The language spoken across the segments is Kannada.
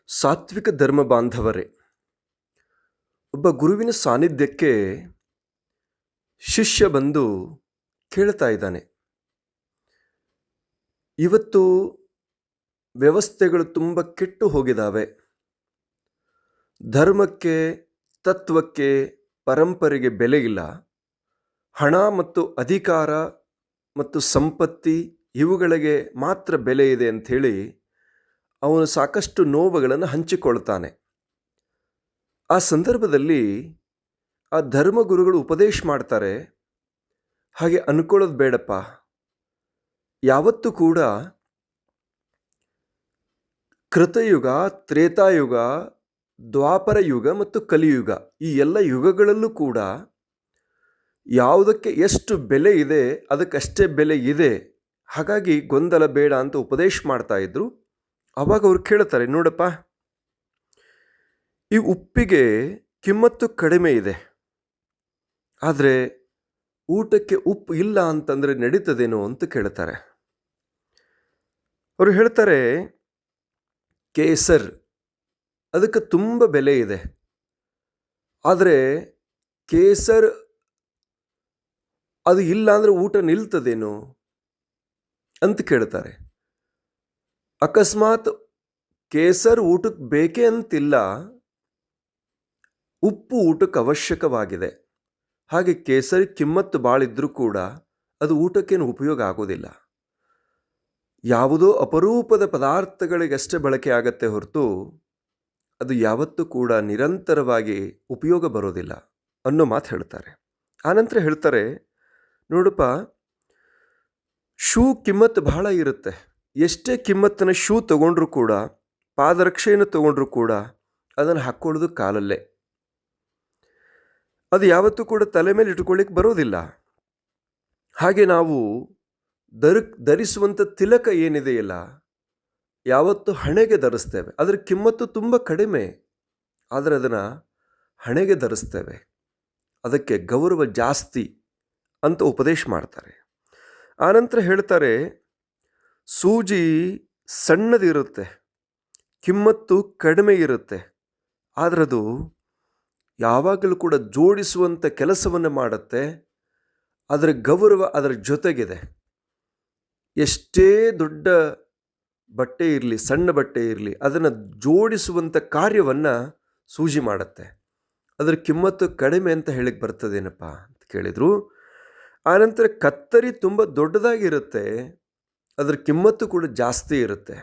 ಸಾತ್ವಿಕ ಧರ್ಮ ಬಾಂಧವರೇ, ಒಬ್ಬ ಗುರುವಿನ ಸಾನ್ನಿಧ್ಯಕ್ಕೆ ಶಿಷ್ಯ ಬಂದು ಕೇಳ್ತಾ ಇದ್ದಾನೆ. ಇವತ್ತು ವ್ಯವಸ್ಥೆಗಳು ತುಂಬ ಕೆಟ್ಟು ಹೋಗಿದ್ದಾವೆ. ಧರ್ಮಕ್ಕೆ, ತತ್ವಕ್ಕೆ, ಪರಂಪರೆಗೆ ಬೆಲೆ ಇಲ್ಲ. ಹಣ ಮತ್ತು ಅಧಿಕಾರ ಮತ್ತು ಸಂಪತ್ತಿ ಇವುಗಳಿಗೆ ಮಾತ್ರ ಬೆಲೆ ಇದೆ ಅಂಥೇಳಿ ಅವನು ಸಾಕಷ್ಟು ನೋವುಗಳನ್ನು ಹಂಚಿಕೊಳ್ತಾನೆ. ಆ ಸಂದರ್ಭದಲ್ಲಿ ಆ ಧರ್ಮಗುರುಗಳು ಉಪದೇಶ ಮಾಡ್ತಾರೆ, ಹಾಗೆ ಅನ್ಕೊಳ್ಳೋದು ಬೇಡಪ್ಪ. ಯಾವತ್ತೂ ಕೂಡ ಕೃತಯುಗ, ತ್ರೇತಾಯುಗ, ದ್ವಾಪರ ಯುಗ ಮತ್ತು ಕಲಿಯುಗ ಈ ಎಲ್ಲ ಯುಗಗಳಲ್ಲೂ ಕೂಡ ಯಾವುದಕ್ಕೆ ಎಷ್ಟು ಬೆಲೆ ಇದೆ ಅದಕ್ಕಷ್ಟೇ ಬೆಲೆ ಇದೆ. ಹಾಗಾಗಿ ಗೊಂದಲ ಬೇಡ ಅಂತ ಉಪದೇಶ ಮಾಡ್ತಾ ಇದ್ರು. ಆವಾಗ ಅವ್ರು ಕೇಳ್ತಾರೆ, ನೋಡಪ್ಪ, ಈ ಉಪ್ಪಿಗೆ ಕಿಮ್ಮತ್ತು ಕಡಿಮೆ ಇದೆ, ಆದರೆ ಊಟಕ್ಕೆ ಉಪ್ಪು ಇಲ್ಲ ಅಂತಂದರೆ ನಡೀತದೇನೋ ಅಂತ ಕೇಳ್ತಾರೆ. ಅವರು ಹೇಳ್ತಾರೆ, ಕೇಸರ್ ಅದಕ್ಕೆ ತುಂಬ ಬೆಲೆ ಇದೆ, ಆದರೆ ಕೇಸರ್ ಅದು ಇಲ್ಲ ಅಂದರೆ ಊಟ ನಿಲ್ತದೇನೋ ಅಂತ ಕೇಳ್ತಾರೆ. ಅಕಸ್ಮಾತ್ ಕೇಸರ್ ಊಟಕ್ಕೆ ಬೇಕೇ ಅಂತಿಲ್ಲ, ಉಪ್ಪು ಊಟಕ್ಕೆ ಅವಶ್ಯಕವಾಗಿದೆ. ಹಾಗೆ ಕೇಸರಿ ಕಿಮ್ಮತ್ತು ಬಾಳಿದ್ರೂ ಕೂಡ ಅದು ಊಟಕ್ಕೇನು ಉಪಯೋಗ ಆಗೋದಿಲ್ಲ. ಯಾವುದೋ ಅಪರೂಪದ ಪದಾರ್ಥಗಳಿಗಷ್ಟೇ ಬಳಕೆ ಆಗತ್ತೆ ಹೊರತು ಅದು ಯಾವತ್ತೂ ಕೂಡ ನಿರಂತರವಾಗಿ ಉಪಯೋಗ ಬರೋದಿಲ್ಲ ಅನ್ನೋ ಮಾತು ಹೇಳ್ತಾರೆ. ಆನಂತರ ಹೇಳ್ತಾರೆ, ನೋಡಪ್ಪ, ಶೂ ಕಿಮ್ಮತ್ತು ಬಹಳ ಇರುತ್ತೆ. ಎಷ್ಟೇ ಕಿಮ್ಮತ್ತಿನ ಶೂ ತೊಗೊಂಡ್ರೂ ಕೂಡ, ಪಾದರಕ್ಷೆಯನ್ನು ತೊಗೊಂಡ್ರೂ ಕೂಡ ಅದನ್ನು ಹಾಕ್ಕೊಳ್ಳೋದು ಕಾಲಲ್ಲೇ. ಅದು ಯಾವತ್ತೂ ಕೂಡ ತಲೆ ಮೇಲೆ ಇಟ್ಕೊಳ್ಳಿಕ್ಕೆ ಬರೋದಿಲ್ಲ. ಹಾಗೆ ನಾವು ಧರಿಸುವಂಥ ತಿಲಕ ಏನಿದೆಯಲ್ಲ, ಯಾವತ್ತು ಹಣೆಗೆ ಧರಿಸ್ತೇವೆ. ಅದರ ಕಿಮ್ಮತ್ತು ತುಂಬ ಕಡಿಮೆ, ಆದರೆ ಅದನ್ನು ಹಣೆಗೆ ಧರಿಸ್ತೇವೆ, ಅದಕ್ಕೆ ಗೌರವ ಜಾಸ್ತಿ ಅಂತ ಉಪದೇಶ ಮಾಡ್ತಾರೆ. ಆನಂತರ ಹೇಳ್ತಾರೆ, ಸೂಜಿ ಸಣ್ಣದಿರುತ್ತೆ, ಕಿಮ್ಮತ್ತು ಕಡಿಮೆ ಇರುತ್ತೆ, ಆದರೆ ಅದು ಯಾವಾಗಲೂ ಕೂಡ ಜೋಡಿಸುವಂಥ ಕೆಲಸವನ್ನು ಮಾಡುತ್ತೆ. ಅದರ ಗೌರವ ಅದರ ಜೊತೆಗಿದೆ. ಎಷ್ಟೇ ದೊಡ್ಡ ಬಟ್ಟೆ ಇರಲಿ, ಸಣ್ಣ ಬಟ್ಟೆ ಇರಲಿ, ಅದನ್ನು ಜೋಡಿಸುವಂಥ ಕಾರ್ಯವನ್ನು ಸೂಜಿ ಮಾಡುತ್ತೆ. ಅದರ ಕಿಮ್ಮತ್ತು ಕಡಿಮೆ ಅಂತ ಹೇಳಿಕ್ಕೆ ಬರ್ತದೇನಪ್ಪ ಅಂತ ಕೇಳಿದರು. ಆನಂತರ ಕತ್ತರಿ ತುಂಬ ದೊಡ್ಡದಾಗಿರುತ್ತೆ, ಅದರ ಕಿಮ್ಮತ್ತು ಕೂಡ ಜಾಸ್ತಿ ಇರುತ್ತೆ.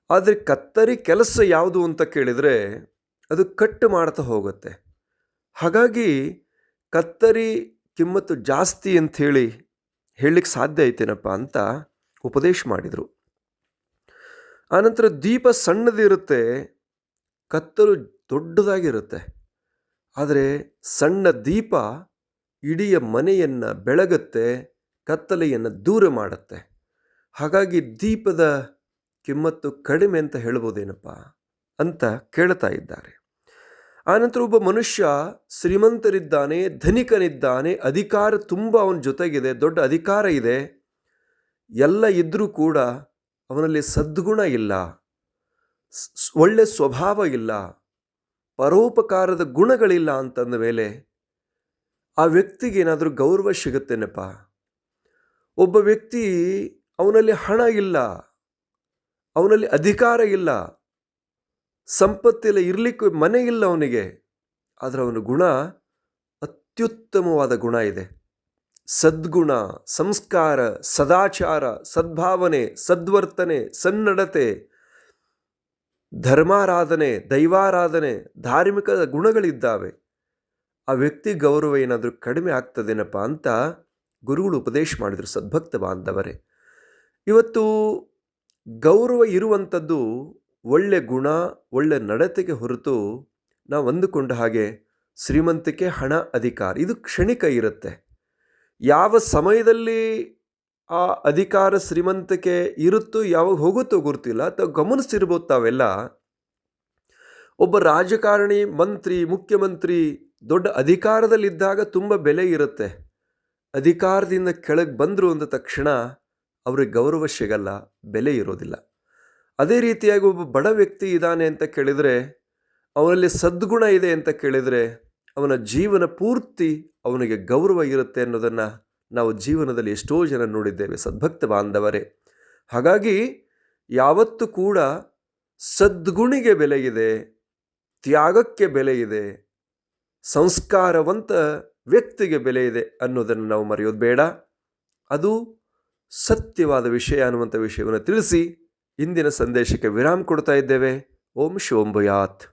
ಆದರೆ ಕತ್ತರಿ ಕೆಲಸ ಯಾವುದು ಅಂತ ಕೇಳಿದರೆ ಅದು ಕಟ್ಟು ಮಾಡ್ತಾ ಹೋಗುತ್ತೆ. ಹಾಗಾಗಿ ಕತ್ತರಿ ಕಿಮ್ಮತ್ತು ಜಾಸ್ತಿ ಅಂಥೇಳಿ ಹೇಳಲಿಕ್ಕೆ ಸಾಧ್ಯ ಐತೇನಪ್ಪ ಅಂತ ಉಪದೇಶ ಮಾಡಿದರು. ಆನಂತರ ದೀಪ ಸಣ್ಣದಿರುತ್ತೆ, ಕತ್ತಲು ದೊಡ್ಡದಾಗಿರುತ್ತೆ, ಆದರೆ ಸಣ್ಣ ದೀಪ ಇಡೀ ಮನೆಯನ್ನು ಬೆಳಗುತ್ತೆ, ಕತ್ತಲೆಯನ್ನು ದೂರ ಮಾಡುತ್ತೆ. ಹಾಗಾಗಿ ದೀಪದ ಕಿಮ್ಮತ್ತು ಕಡಿಮೆ ಅಂತ ಹೇಳ್ಬೋದೇನಪ್ಪ ಅಂತ ಕೇಳ್ತಾ ಇದ್ದಾರೆ. ಆನಂತರ ಒಬ್ಬ ಮನುಷ್ಯ ಶ್ರೀಮಂತರಿದ್ದಾನೆ, ಧನಿಕನಿದ್ದಾನೆ, ಅಧಿಕಾರ ತುಂಬ ಅವನ ಜೊತೆಗಿದೆ, ದೊಡ್ಡ ಅಧಿಕಾರ ಇದೆ, ಎಲ್ಲ ಇದ್ದರೂ ಕೂಡ ಅವನಲ್ಲಿ ಸದ್ಗುಣ ಇಲ್ಲ, ಒಳ್ಳೆ ಸ್ವಭಾವ ಇಲ್ಲ, ಪರೋಪಕಾರದ ಗುಣಗಳಿಲ್ಲ ಅಂತಂದ ಮೇಲೆ ಆ ವ್ಯಕ್ತಿಗೆ ಏನಾದರೂ ಗೌರವ ಸಿಗುತ್ತೇನಪ್ಪ? ಒಬ್ಬ ವ್ಯಕ್ತಿ ಅವನಲ್ಲಿ ಹಣ ಇಲ್ಲ, ಅವನಲ್ಲಿ ಅಧಿಕಾರ ಇಲ್ಲ, ಸಂಪತ್ತಿಲ್ಲ, ಇರಲಿಕ್ಕೆ ಮನೆ ಇಲ್ಲ ಅವನಿಗೆ, ಆದರೆ ಅವನ ಗುಣ ಅತ್ಯುತ್ತಮವಾದ ಗುಣ ಇದೆ. ಸದ್ಗುಣ, ಸಂಸ್ಕಾರ, ಸದಾಚಾರ, ಸದ್ಭಾವನೆ, ಸದ್ವರ್ತನೆ, ಸನ್ನಡತೆ, ಧರ್ಮಾರಾಧನೆ, ದೈವಾರಾಧನೆ, ಧಾರ್ಮಿಕ ಗುಣಗಳಿದ್ದಾವೆ. ಆ ವ್ಯಕ್ತಿ ಗೌರವ ಏನಾದರೂ ಕಡಿಮೆ ಆಗ್ತದೇನಪ್ಪ ಅಂತ ಗುರುಗಳು ಉಪದೇಶ ಮಾಡಿದರು. ಸದ್ಭಕ್ತ ಬಾಂಧವರೇ, ಇವತ್ತು ಗೌರವ ಇರುವಂಥದ್ದು ಒಳ್ಳೆ ಗುಣ, ಒಳ್ಳೆ ನಡತೆಗೆ ಹೊರತು ನಾವು ಅಂದುಕೊಂಡ ಹಾಗೆ ಶ್ರೀಮಂತಿಕೆ, ಹಣ, ಅಧಿಕಾರ ಇದು ಕ್ಷಣಿಕ ಇರುತ್ತೆ. ಯಾವ ಸಮಯದಲ್ಲಿ ಆ ಅಧಿಕಾರ ಶ್ರೀಮಂತಿಕೆ ಇರುತ್ತೋ, ಯಾವಾಗ ಹೋಗುತ್ತೋ ಗೊತ್ತಿಲ್ಲ. ಅಥವಾ ಗಮನಿಸಿರ್ಬೋದು ತಾವೆಲ್ಲ, ಒಬ್ಬ ರಾಜಕಾರಣಿ, ಮಂತ್ರಿ, ಮುಖ್ಯಮಂತ್ರಿ ದೊಡ್ಡ ಅಧಿಕಾರದಲ್ಲಿದ್ದಾಗ ತುಂಬ ಬೆಲೆ ಇರುತ್ತೆ. ಅಧಿಕಾರದಿಂದ ಕೆಳಗೆ ಬಂದರು ಅಂದ ತಕ್ಷಣ ಅವ್ರಿಗೆ ಗೌರವ ಸಿಗಲ್ಲ, ಬೆಲೆ ಇರೋದಿಲ್ಲ. ಅದೇ ರೀತಿಯಾಗಿ ಒಬ್ಬ ಬಡ ವ್ಯಕ್ತಿ ಇದ್ದಾನೆ ಅಂತ ಕೇಳಿದರೆ, ಅವನಲ್ಲಿ ಸದ್ಗುಣ ಇದೆ ಅಂತ ಕೇಳಿದರೆ, ಅವನ ಜೀವನ ಪೂರ್ತಿ ಅವನಿಗೆ ಗೌರವ ಇರುತ್ತೆ ಅನ್ನೋದನ್ನು ನಾವು ಜೀವನದಲ್ಲಿ ಎಷ್ಟೋ ಜನ ನೋಡಿದ್ದೇವೆ ಸದ್ಭಕ್ತ ಬಾಂಧವರೇ. ಹಾಗಾಗಿ ಯಾವತ್ತೂ ಕೂಡ ಸದ್ಗುಣಿಗೆ ಬೆಲೆ ಇದೆ, ತ್ಯಾಗಕ್ಕೆ ಬೆಲೆ ಇದೆ, ಸಂಸ್ಕಾರವಂತ ವ್ಯಕ್ತಿಗೆ ಬೆಲೆ ಇದೆ ಅನ್ನೋದನ್ನು ನಾವು ಮರೆಯೋದು ಬೇಡ. ಅದು ಸತ್ಯವಾದ ವಿಷಯ ಅನ್ನುವಂಥ ವಿಷಯವನ್ನು ತಿಳಿಸಿ ಇಂದಿನ ಸಂದೇಶಕ್ಕೆ ವಿರಾಮ ಕೊಡ್ತಾ ಇದ್ದೇವೆ. ಓಂ ಶೋಂ ಭಯಾತ್.